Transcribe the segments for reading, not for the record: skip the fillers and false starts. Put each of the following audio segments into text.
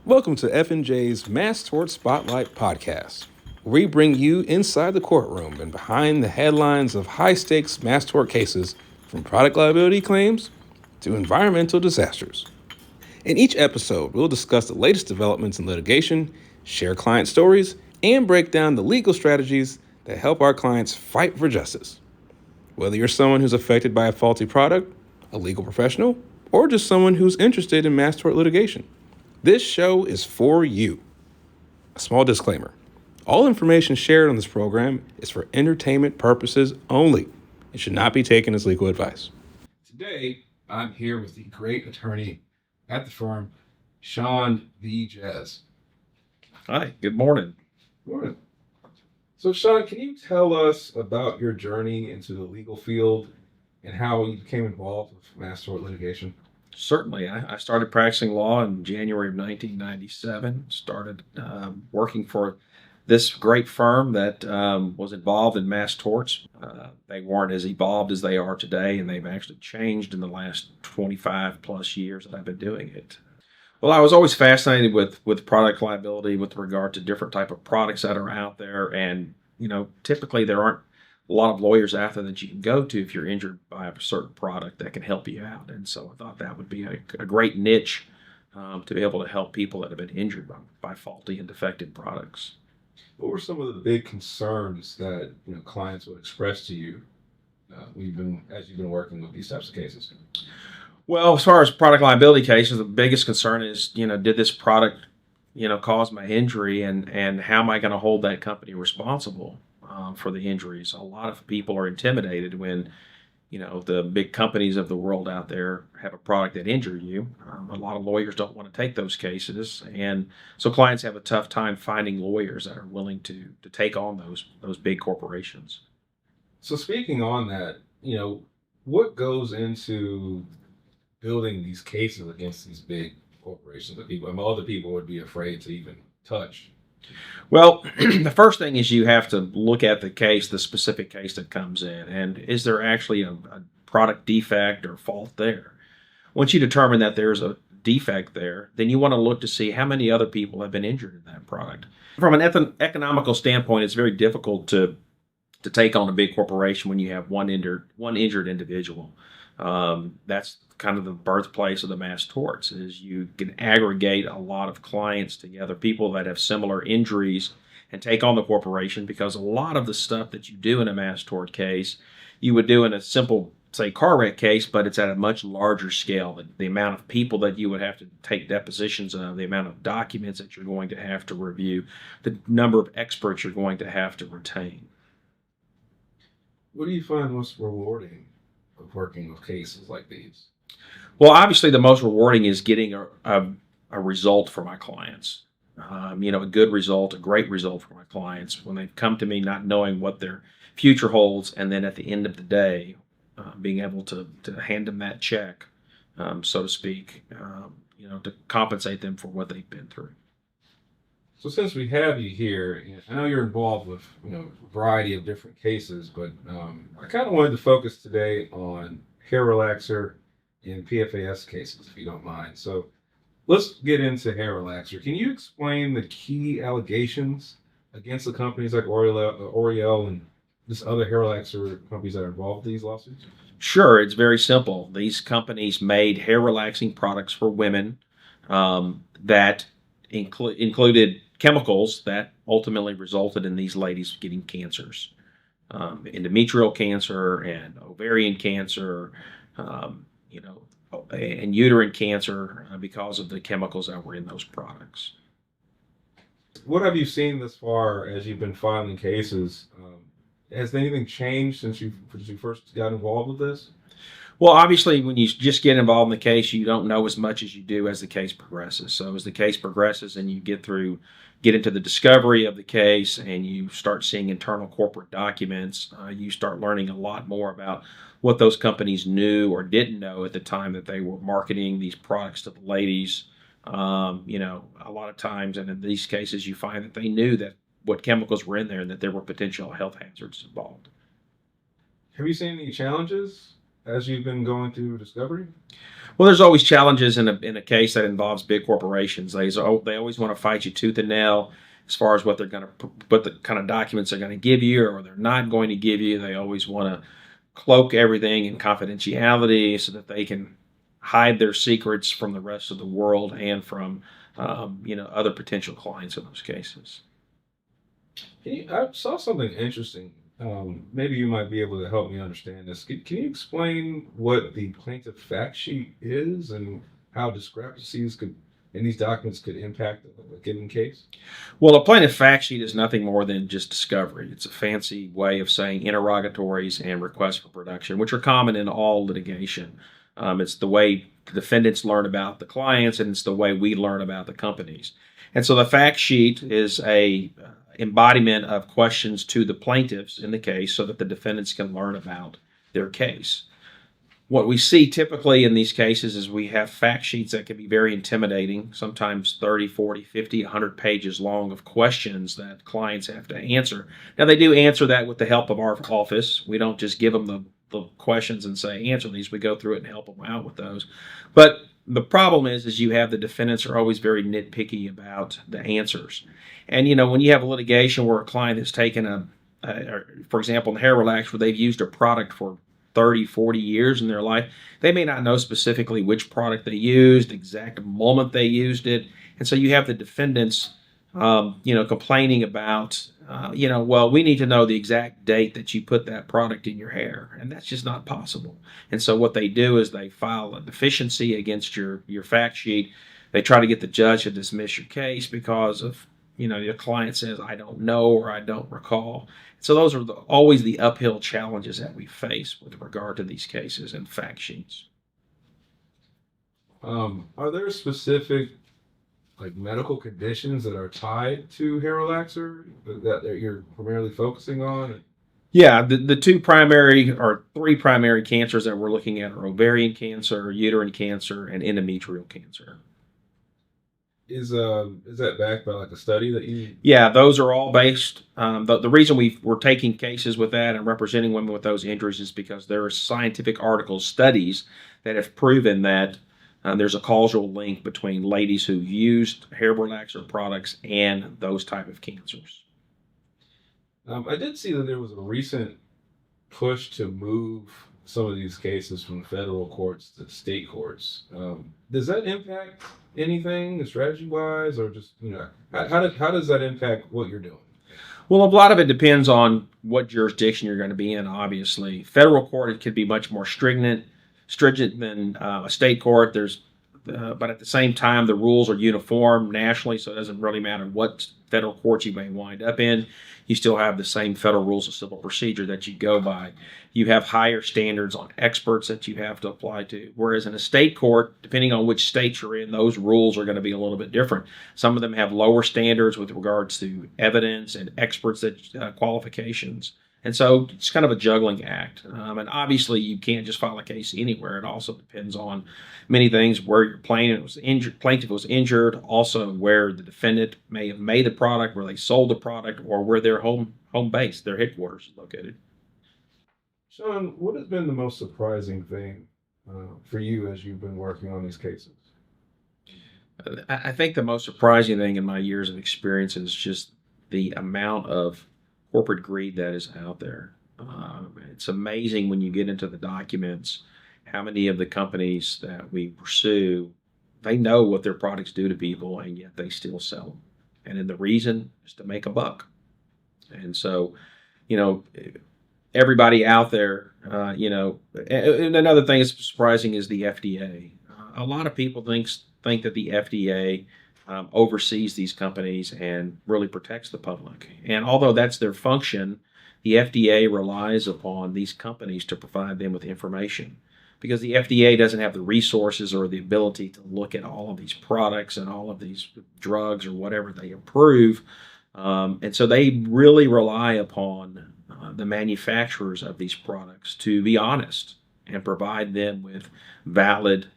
Welcome to F&J's Mass Tort Spotlight podcast, where we bring you inside the courtroom and behind the headlines of high-stakes mass tort cases, from product liability claims to environmental disasters. In each episode, we'll discuss the latest developments in litigation, share client stories, and break down the legal strategies that help our clients fight for justice. Whether you're someone who's affected by a faulty product, a legal professional, or just someone who's interested in mass tort litigation, this show is for you. A small disclaimer. All information shared on this program is for entertainment purposes only. It should not be taken as legal advice. Today, I'm here with the great attorney at the firm, Sean V. Jez. Hi, good morning. Good morning. So, Sean, can you tell us about your journey into the legal field and how you became involved with mass tort litigation? Certainly. I started practicing law in January of 1997, started working for this great firm that was involved in mass torts. They weren't as evolved as they are today, and they've actually changed in the last 25 plus years that I've been doing it. Well, I was always fascinated with product liability with regard to different type of products that are out there, and typically there aren't a lot of lawyers out there that you can go to if you're injured by a certain product that can help you out. And so I thought that would be a great niche to be able to help people that have been injured by faulty and defective products. What were some of the big concerns that clients would express to you as you've been working with these types of cases? Well, as far as product liability cases, the biggest concern is, did this product, cause my injury, and how am I going to hold that company responsible for the injuries? A lot of people are intimidated when, the big companies of the world out there have a product that injured you. A lot of lawyers don't want to take those cases, and so clients have a tough time finding lawyers that are willing to take on those big corporations. So speaking on that, what goes into building these cases against these big corporations that other people would be afraid to even touch? Well, the first thing is you have to look at the specific case that comes in, and is there actually a product defect or fault there? Once you determine that there's a defect there, then you want to look to see how many other people have been injured in that product. From an economical standpoint, it's very difficult to take on a big corporation when you have one injured individual. That's kind of the birthplace of the mass torts, is you can aggregate a lot of clients together, people that have similar injuries, and take on the corporation, because a lot of the stuff that you do in a mass tort case, you would do in a simple, say, car wreck case, but it's at a much larger scale. The amount of people that you would have to take depositions of, the amount of documents that you're going to have to review, the number of experts you're going to have to retain. What do you find most rewarding of working with cases like these? Well, obviously, the most rewarding is getting a result for my clients. A good result, a great result for my clients when they come to me not knowing what their future holds, and then at the end of the day, being able to hand them that check, so to speak, to compensate them for what they've been through. So since we have you here, I know you're involved with a variety of different cases, but I kind of wanted to focus today on hair relaxer and PFAS cases, if you don't mind. So let's get into hair relaxer. Can you explain the key allegations against the companies like L'Oreal and just other hair relaxer companies that are involved in these lawsuits? Sure, it's very simple. These companies made hair relaxing products for women that included chemicals that ultimately resulted in these ladies getting cancers, endometrial cancer and ovarian cancer, and uterine cancer because of the chemicals that were in those products. What have you seen thus far as you've been filing cases? Has anything changed since you first got involved with this? Well, obviously, when you just get involved in the case, you don't know as much as you do as the case progresses. So as the case progresses and you get into the discovery of the case and you start seeing internal corporate documents, you start learning a lot more about what those companies knew or didn't know at the time that they were marketing these products to the ladies. A lot of times, and in these cases, you find that they knew that what chemicals were in there and that there were potential health hazards involved. Have you seen any challenges as you've been going through discovery? Well, there's always challenges in a case that involves big corporations. They always want to fight you tooth and nail as far as what the kind of documents they're going to give you or they're not going to give you. They always want to cloak everything in confidentiality so that they can hide their secrets from the rest of the world and from other potential clients in those cases. I saw something interesting. Maybe you might be able to help me understand this. Can you explain what the plaintiff fact sheet is and how discrepancies in these documents could impact a given case? Well, a plaintiff fact sheet is nothing more than just discovery. It's a fancy way of saying interrogatories and requests for production, which are common in all litigation. It's the way the defendants learn about the clients, and it's the way we learn about the companies. And so the fact sheet is a embodiment of questions to the plaintiffs in the case so that the defendants can learn about their case. What we see typically in these cases is we have fact sheets that can be very intimidating, sometimes 30, 40, 50, 100 pages long of questions that clients have to answer. Now, they do answer that with the help of our office. We don't just give them the questions and say, answer these. We go through it and help them out with those. But the problem is you have the defendants are always very nitpicky about the answers. And, when you have a litigation where a client has taken for example, in hair relax, where they've used a product for 30, 40 years in their life, they may not know specifically which product they used, exact moment they used it. And so you have the defendants, complaining about, well, we need to know the exact date that you put that product in your hair. And that's just not possible. And so what they do is they file a deficiency against your fact sheet. They try to get the judge to dismiss your case because of, your client says, I don't know, or I don't recall. So those are always the uphill challenges that we face with regard to these cases and fact sheets. Are there specific medical conditions that are tied to hair relaxer that you're primarily focusing on? Yeah, the three primary cancers that we're looking at are ovarian cancer, uterine cancer, and endometrial cancer. Is that backed by a study that you? Yeah, those are all based. The reason we're taking cases with that and representing women with those injuries is because there are scientific articles, studies that have proven that there's a causal link between ladies who've used hair relaxer products and those type of cancers. I did see that there was a recent push to move some of these cases from federal courts to state courts. Does that impact anything strategy-wise, or just how does that impact what you're doing? Well, a lot of it depends on what jurisdiction you're going to be in. Obviously, federal court it could be much more stringent than a state court. But at the same time, the rules are uniform nationally, so it doesn't really matter what federal court you may wind up in. You still have the same federal rules of civil procedure that you go by. You have higher standards on experts that you have to apply to. Whereas in a state court, depending on which state you're in, those rules are going to be a little bit different. Some of them have lower standards with regards to evidence and experts qualifications. And so it's kind of a juggling act. And obviously, you can't just file a case anywhere. It also depends on many things: where your plaintiff was injured, also where the defendant may have made the product, where they sold the product, or where their home base, their headquarters is located. Sean, what has been the most surprising thing for you as you've been working on these cases? I think the most surprising thing in my years of experience is just the amount of corporate greed that is out there. It's amazing when you get into the documents how many of the companies that we pursue, they know what their products do to people, and yet they still sell them. And then the reason is to make a buck. And so, everybody out there, and another thing that's surprising is the FDA. A lot of people think that the FDA oversees these companies and really protects the public. And although that's their function, the FDA relies upon these companies to provide them with information, because the FDA doesn't have the resources or the ability to look at all of these products and all of these drugs or whatever they approve. And so they really rely upon the manufacturers of these products to be honest and provide them with valid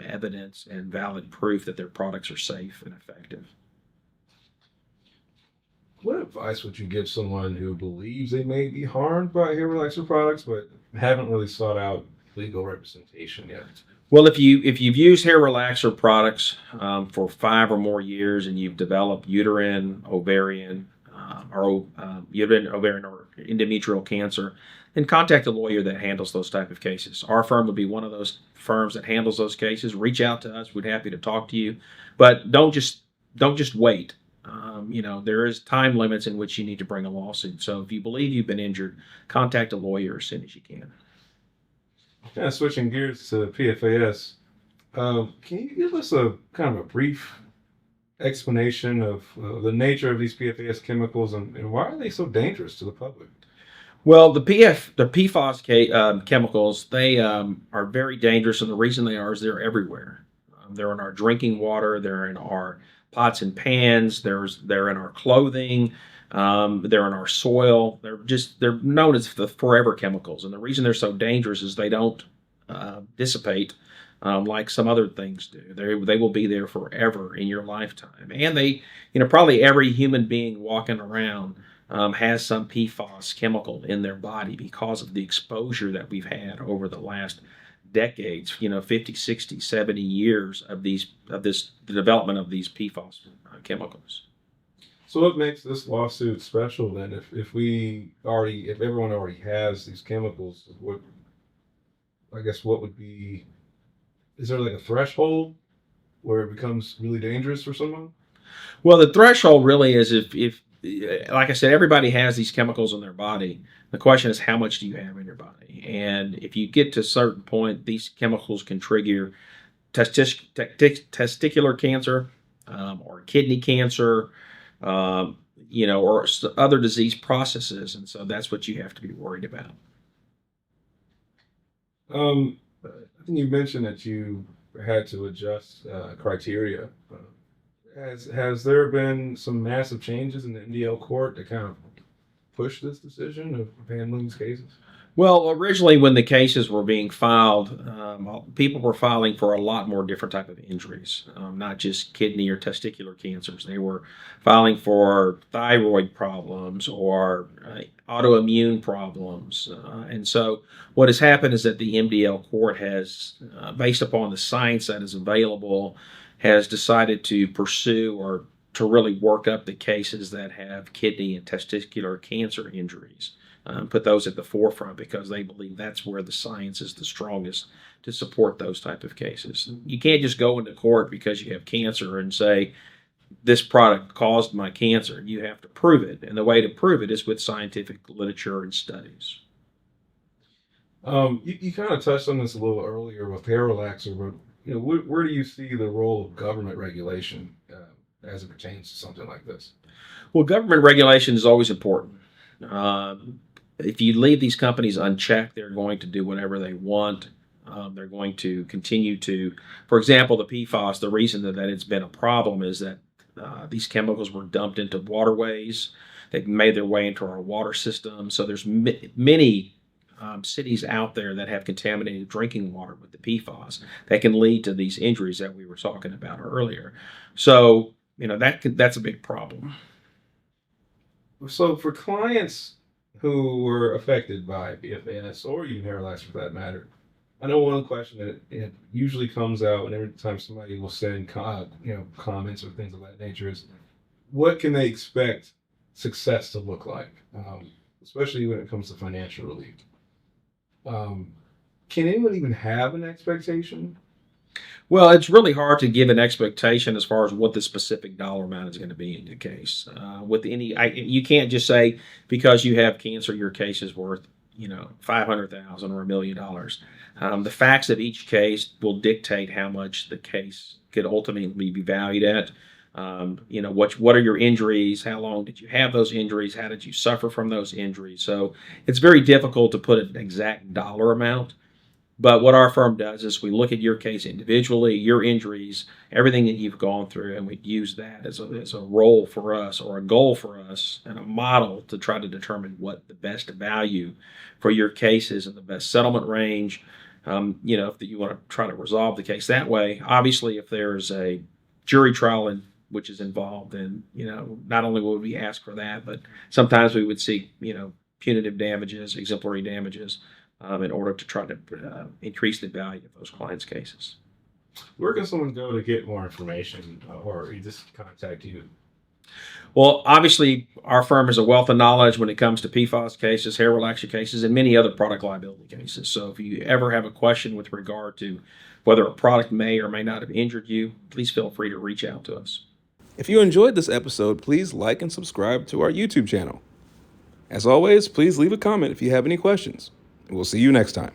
evidence and valid proof that their products are safe and effective. What advice would you give someone who believes they may be harmed by hair relaxer products but haven't really sought out legal representation yet? Well, if you've used hair relaxer products for 5 or more years and you've developed uterine, ovarian, or endometrial cancer, then contact a lawyer that handles those type of cases. Our firm would be one of those firms that handles those cases. Reach out to us; we'd be happy to talk to you. But don't just wait. There is time limits in which you need to bring a lawsuit. So if you believe you've been injured, contact a lawyer as soon as you can. Kind of switching gears to PFAS, can you give us a kind of a brief explanation of the nature of these PFAS chemicals and why are they so dangerous to the public? Well, the PFAS chemicals, they are very dangerous, and the reason they are is they're everywhere. They're in our drinking water, they're in our pots and pans, they're in our clothing, they're in our soil. They're known as the forever chemicals, and the reason they're so dangerous is they don't dissipate like some other things do. They will be there forever in your lifetime, and probably every human being walking around has some PFAS chemical in their body because of the exposure that we've had over the last decades, 50, 60, 70 years of the development of these PFAS chemicals. So what makes this lawsuit special then? If everyone already has these chemicals, what would be, is there like a threshold where it becomes really dangerous for someone? Well, the threshold really is if like I said, everybody has these chemicals in their body. The question is, how much do you have in your body? And if you get to a certain point, these chemicals can trigger testicular cancer or kidney cancer, or other disease processes. And so that's what you have to be worried about. I think you mentioned that you had to adjust criteria. Has there been some massive changes in the MDL court that kind of push this decision of handling these cases? Well, originally when the cases were being filed, people were filing for a lot more different type of injuries, not just kidney or testicular cancers. They were filing for thyroid problems or autoimmune problems. And so what has happened is that the MDL court has, based upon the science that is available, has decided to pursue or to really work up the cases that have kidney and testicular cancer injuries. Put those at the forefront because they believe that's where the science is the strongest to support those type of cases. You can't just go into court because you have cancer and say, this product caused my cancer. You have to prove it, and the way to prove it is with scientific literature and studies. You kind of touched on this a little earlier with hair relaxer, but where do you see the role of government regulation as it pertains to something like this? Well, government regulation is always important. If you leave these companies unchecked, they're going to do whatever they want. They're going to continue to, for example, the PFAS, the reason that it's been a problem is that these chemicals were dumped into waterways. They made their way into our water system. So there's many cities out there that have contaminated drinking water with the PFAS that can lead to these injuries that we were talking about earlier. So, that's a big problem. So for clients who were affected by PFAS or even hair relaxer for that matter, I know one question that it usually comes out whenever time somebody will send comments or things of that nature is, what can they expect success to look like, especially when it comes to financial relief? Can anyone even have an expectation? Well, it's really hard to give an expectation as far as what the specific dollar amount is going to be in the case. You can't just say because you have cancer, your case is worth $500,000 or $1 million. The facts of each case will dictate how much the case could ultimately be valued at. What are your injuries? How long did you have those injuries? How did you suffer from those injuries? So it's very difficult to put an exact dollar amount. But what our firm does is we look at your case individually, your injuries, everything that you've gone through, and we use that as a role for us or a goal for us and a model to try to determine what the best value for your case is and the best settlement range. If you want to try to resolve the case that way. Obviously, if there's a jury trial which is involved, then not only would we ask for that, but sometimes we would seek punitive damages, exemplary damages. in order to try to increase the value of those clients' cases. Where can someone go to get more information or just contact you? Well, obviously, our firm has a wealth of knowledge when it comes to PFAS cases, hair relaxer cases, and many other product liability cases. So if you ever have a question with regard to whether a product may or may not have injured you, please feel free to reach out to us. If you enjoyed this episode, please like and subscribe to our YouTube channel. As always, please leave a comment if you have any questions, and we'll see you next time.